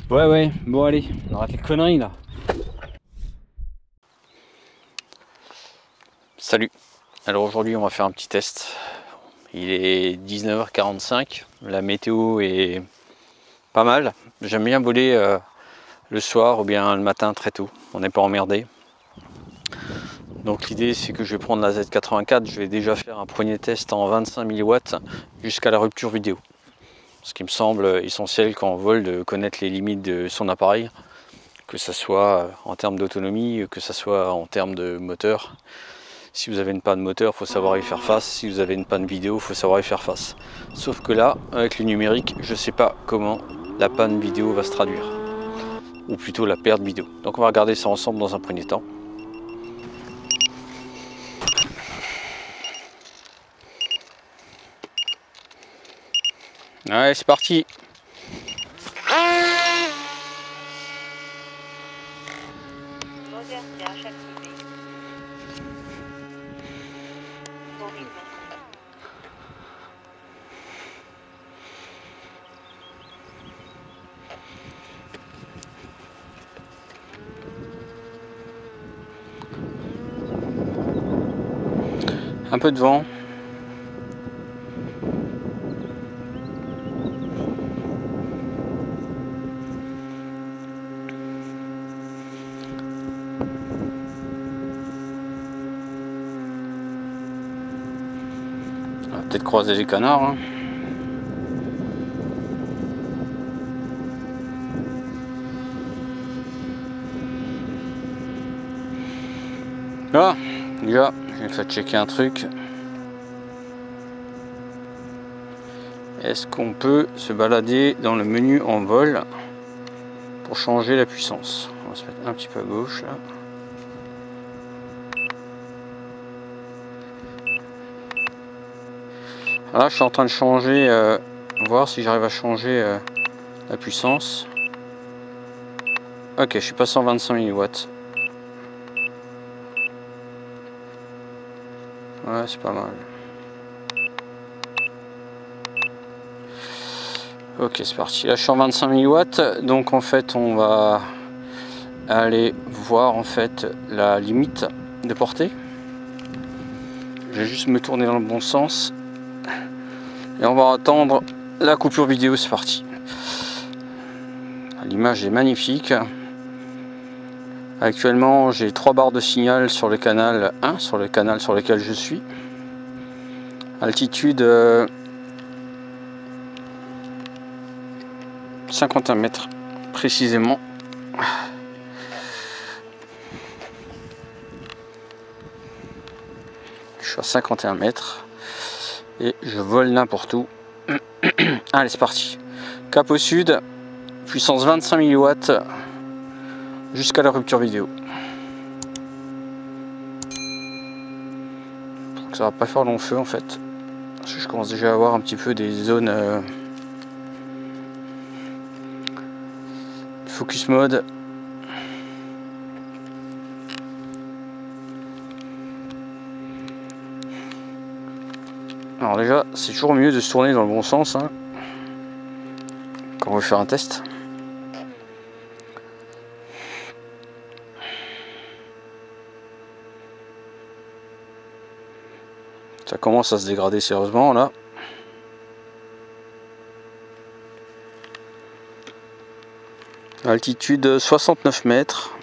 Ouais, bon allez, on arrête les conneries là. Salut, alors aujourd'hui on va faire un petit test. Il est 19h45, la météo est pas mal. J'aime bien voler le soir ou bien le matin très tôt, on n'est pas emmerdé. Donc l'idée c'est que je vais prendre la Z84, je vais déjà faire un premier test en 25 000 watts jusqu'à la rupture vidéo. Ce qui me semble essentiel quand on vole de connaître les limites de son appareil, que ce soit en termes d'autonomie, que ce soit en termes de moteur. Si vous avez une panne moteur, il faut savoir y faire face. Si vous avez une panne vidéo, il faut savoir y faire face. Sauf que là, avec le numérique, je ne sais pas comment la panne vidéo va se traduire. Ou plutôt la perte vidéo. Donc on va regarder ça ensemble dans un premier temps. Allez, c'est parti. Un peu de vent. On va peut-être croiser les canards. Hein. Ah, déjà, je vais faire checker un truc. Est-ce qu'on peut se balader dans le menu en vol pour changer la puissance? On va se mettre un petit peu à gauche là. Là, je suis en train de changer, voir si j'arrive à changer la puissance. Ok, je suis passé en 25 000 watts. Ouais, c'est pas mal. Ok, c'est parti. Là, je suis en 25 000 watts. Donc, en fait, on va aller voir en fait la limite de portée. Je vais juste me tourner dans le bon sens. Et on va attendre la coupure vidéo. C'est parti. L'image est magnifique. Actuellement, j'ai 3 barres de signal sur le canal 1, sur le canal sur lequel je suis. Altitude 51 mètres précisément. Je suis à 51 mètres et je vole n'importe où. Allez, c'est parti. Cap au sud, puissance 25 000 watts jusqu'à la rupture vidéo. Donc ça va pas faire long feu en fait. Parce que je commence déjà à avoir un petit peu des zones focus mode. Alors déjà, c'est toujours mieux de se tourner dans le bon sens hein, quand on veut faire un test. Ça commence à se dégrader sérieusement là. Altitude 69 mètres.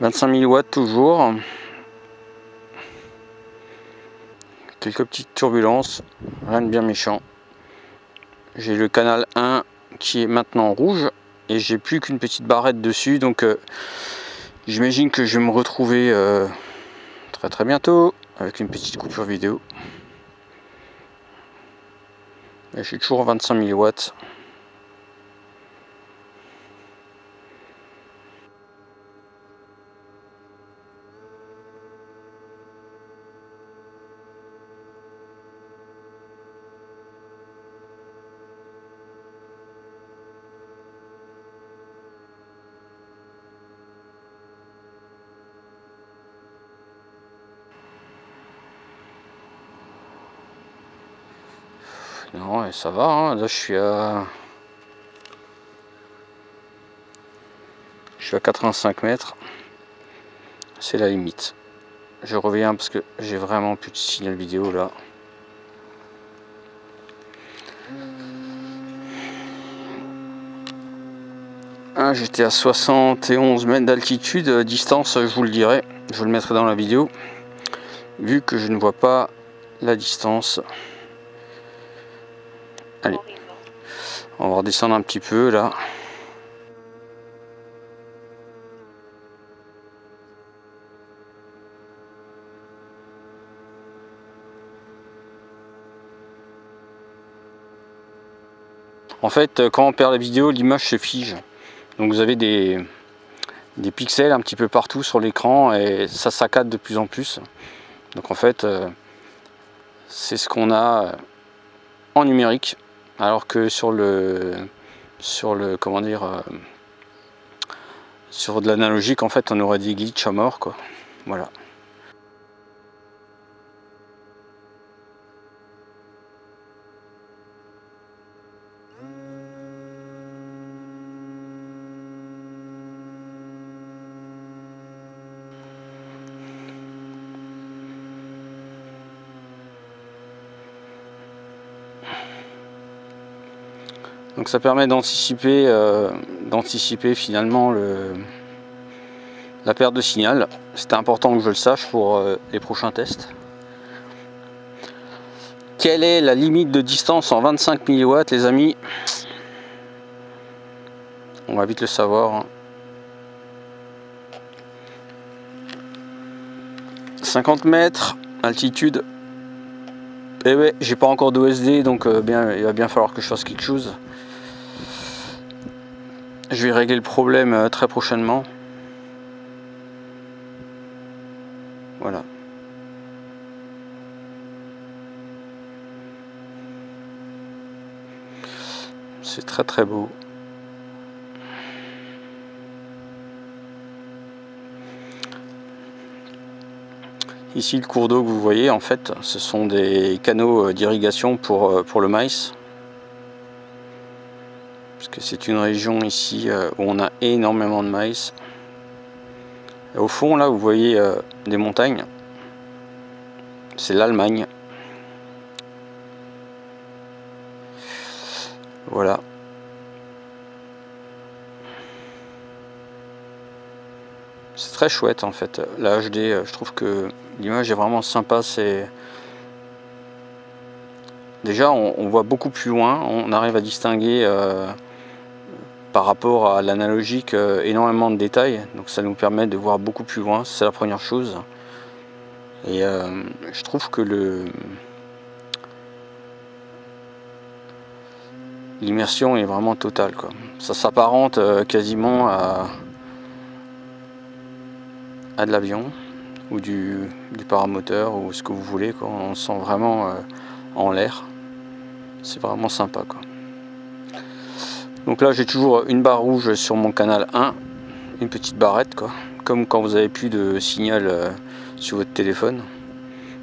25 000 watts toujours. Quelques petites turbulences, rien de bien méchant. J'ai le canal 1 qui est maintenant rouge et j'ai plus qu'une petite barrette dessus, donc j'imagine que je vais me retrouver très bientôt avec une petite coupure vidéo. Et je suis toujours à 25 000 watts. Non, et ça va, hein. Là je suis à 85 mètres. C'est la limite. Je reviens parce que j'ai vraiment plus de signal vidéo là. Ah, j'étais à 71 mètres d'altitude, distance je vous le dirai, je vous le mettrai dans la vidéo, vu que je ne vois pas la distance. Allez, on va redescendre un petit peu là. En fait, quand on perd la vidéo, l'image se fige. Donc vous avez des pixels un petit peu partout sur l'écran et ça saccade de plus en plus. Donc en fait, c'est ce qu'on a en numérique, alors que sur le comment dire, sur de l'analogique, en fait, on aurait des glitches à mort, quoi. Voilà. Donc ça permet d'anticiper finalement la perte de signal. C'était important que je le sache pour les prochains tests. Quelle est la limite de distance en 25 mW, les amis? On va vite le savoir. 50 mètres, altitude. Et ouais, j'ai pas encore d'OSD, donc il va bien falloir que je fasse quelque chose. Je vais régler le problème très prochainement. Voilà. C'est très très beau. Ici, le cours d'eau que vous voyez, en fait, ce sont des canaux d'irrigation pour le maïs. Parce que c'est une région ici où on a énormément de maïs. Et au fond, là, vous voyez des montagnes. C'est l'Allemagne. Voilà. C'est très chouette en fait. La HD, je trouve que l'image est vraiment sympa. C'est déjà on voit beaucoup plus loin. On arrive à distinguer par rapport à l'analogique énormément de détails. Donc ça nous permet de voir beaucoup plus loin. C'est la première chose. Et je trouve que l'immersion est vraiment totale, quoi. Ça s'apparente quasiment à de l'avion ou du paramoteur ou ce que vous voulez, quoi. On sent vraiment en l'air. C'est vraiment sympa, quoi. Donc là j'ai toujours une barre rouge sur mon canal 1, une petite barrette, quoi, comme quand vous avez plus de signal sur votre téléphone.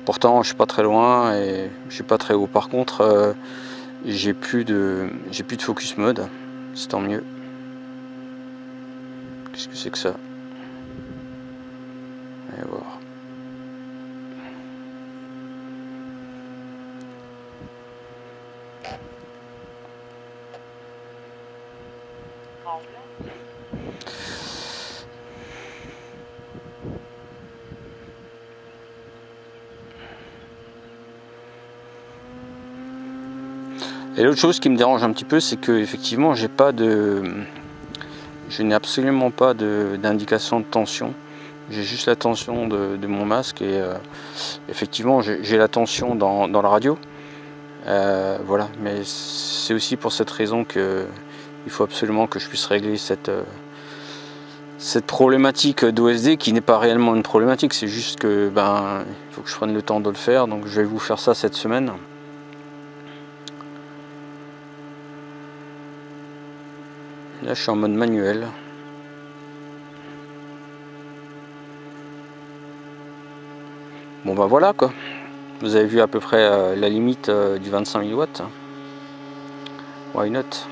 Pourtant je suis pas très loin et je suis pas très haut. Par contre j'ai plus de focus mode, c'est tant mieux. Qu'est-ce que c'est que ça? Allez voir. Et l'autre chose qui me dérange un petit peu, c'est que effectivement je n'ai absolument pas d'indication de tension. J'ai juste la tension de mon masque et effectivement j'ai la tension dans la radio. Voilà, mais c'est aussi pour cette raison que il faut absolument que je puisse régler cette problématique d'OSD qui n'est pas réellement une problématique, c'est juste que il faut que je prenne le temps de le faire, donc je vais vous faire ça cette semaine. Là je suis en mode manuel. Bon bah voilà, quoi. Vous avez vu à peu près la limite du 25 000 watts. Why not?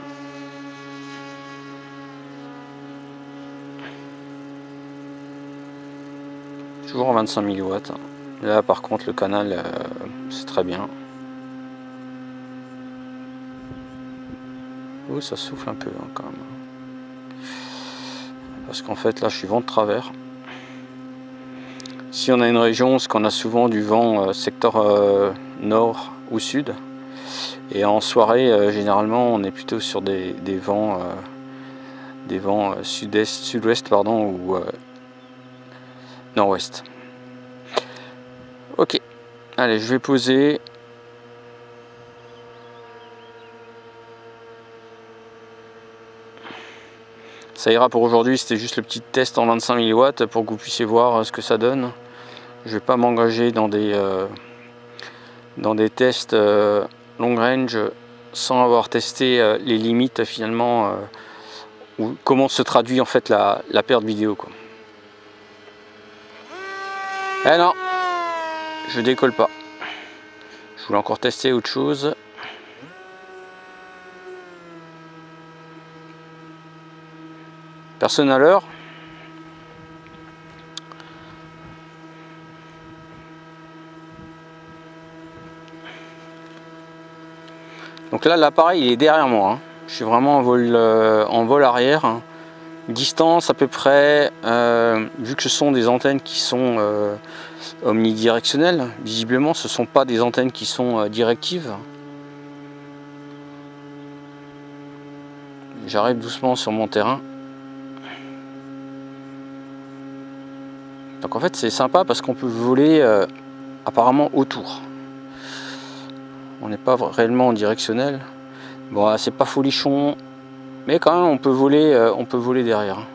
Toujours en 25 000 watts. Là par contre le canal c'est très bien. Oh, ça souffle un peu hein, quand même. Parce qu'en fait là je suis vent de travers. Si on a une région, ce qu'on a souvent du vent secteur nord ou sud. Et en soirée généralement on est plutôt sur des vents sud-est, sud-ouest pardon, ou nord-ouest. Ok, allez je vais poser. Ça ira pour aujourd'hui, c'était juste le petit test en 25 000 watts pour que vous puissiez voir ce que ça donne. Je vais pas m'engager dans des tests long range sans avoir testé les limites finalement ou comment se traduit en fait la perte vidéo quoi. Eh non, je décolle pas. Je voulais encore tester autre chose. Personne à l'heure. Donc là l'appareil il est derrière moi. Hein. Je suis vraiment en vol arrière. Hein. Distance à peu près, vu que ce sont des antennes qui sont omnidirectionnelles, visiblement ce ne sont pas des antennes qui sont directives. J'arrive doucement sur mon terrain. Donc en fait c'est sympa parce qu'on peut voler apparemment autour. On n'est pas réellement en directionnel. Bon c'est pas folichon, mais quand même on peut voler derrière.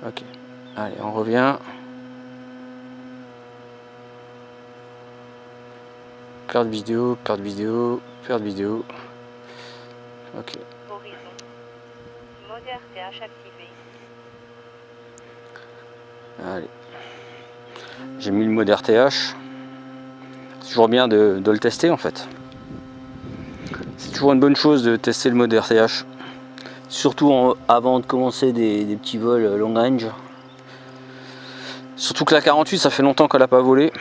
Ok, allez on revient. Perte vidéo, perte vidéo, perte vidéo. Ok. Horizon. Mode RTH activé. Allez. J'ai mis le mode RTH. C'est toujours bien de le tester en fait. C'est toujours une bonne chose de tester le mode RTH. Surtout avant de commencer des petits vols long range. Surtout que la 48 ça fait longtemps qu'elle n'a pas volé.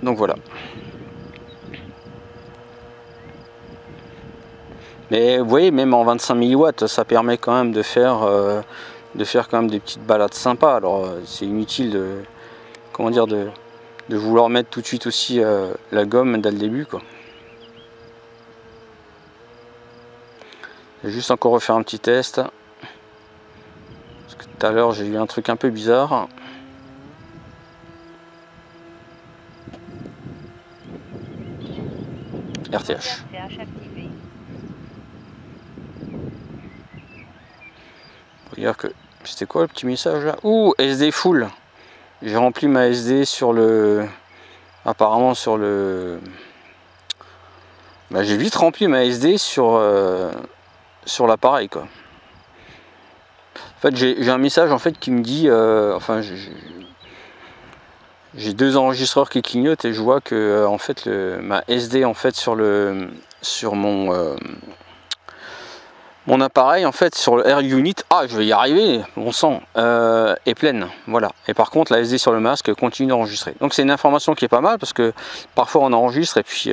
Donc voilà. Mais vous voyez, même en 25 000 watts, ça permet quand même de faire quand même des petites balades sympas. Alors c'est inutile de, comment dire, de vouloir mettre tout de suite aussi la gomme dès le début, quoi. Je vais juste encore refaire un petit test. Parce que tout à l'heure j'ai eu un truc un peu bizarre. RTH. Regarde que c'était quoi le petit message là? Ouh, SD full. J'ai rempli ma SD sur le, apparemment sur le, bah, j'ai vite rempli ma SD sur l'appareil quoi. En fait j'ai un message en fait qui me dit enfin j'ai deux enregistreurs qui clignotent et je vois que en fait ma SD en fait sur mon appareil en fait sur le Air Unit, ah je vais y arriver, bon sang, est pleine, voilà. Et par contre la SD sur le masque continue d'enregistrer. Donc c'est une information qui est pas mal parce que parfois on enregistre et puis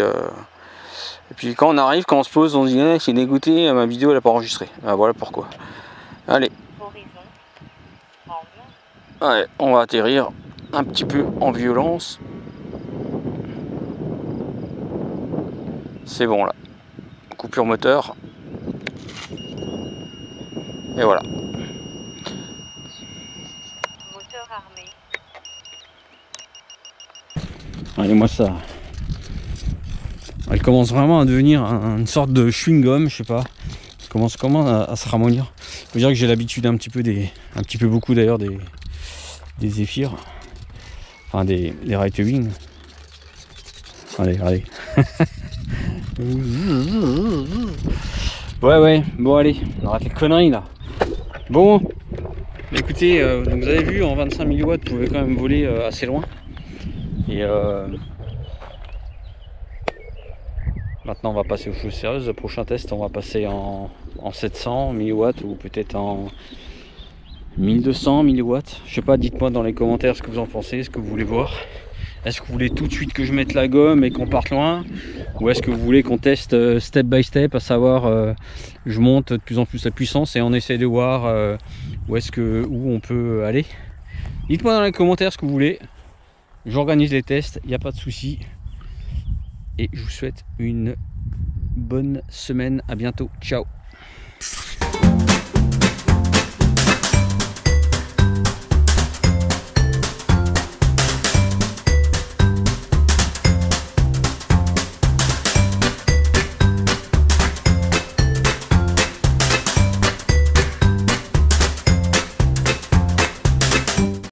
quand on arrive, quand on se pose, on se dit eh, c'est dégoûté, ma vidéo elle n'a pas enregistré. Ah, voilà pourquoi. Allez. Allez, on va atterrir un petit peu en violence. C'est bon là. Coupure moteur. Et voilà. Moteur armé. Allez, moi ça. Elle commence vraiment à devenir une sorte de chewing-gum, je sais pas. Elle commence comment à se ramollir. Faut dire que j'ai l'habitude un petit peu beaucoup d'ailleurs des Zephyr. Enfin des Right Wing. Allez, allez. Ouais, bon allez, on arrête les conneries là. Bon, écoutez, donc vous avez vu, en 25 000 watts, vous pouvez quand même voler assez loin. Et Maintenant on va passer aux choses sérieuses. Le prochain test on va passer en 700, 1000 watts ou peut-être en 1200, 1000 watts. Je sais pas, dites-moi dans les commentaires ce que vous en pensez, ce que vous voulez voir. Est-ce que vous voulez tout de suite que je mette la gomme et qu'on parte loin? Ou est-ce que vous voulez qu'on teste step by step, à savoir je monte de plus en plus la puissance et on essaie de voir où on peut aller? Dites-moi dans les commentaires ce que vous voulez. J'organise les tests, il n'y a pas de souci. Et je vous souhaite une bonne semaine. À bientôt. Ciao.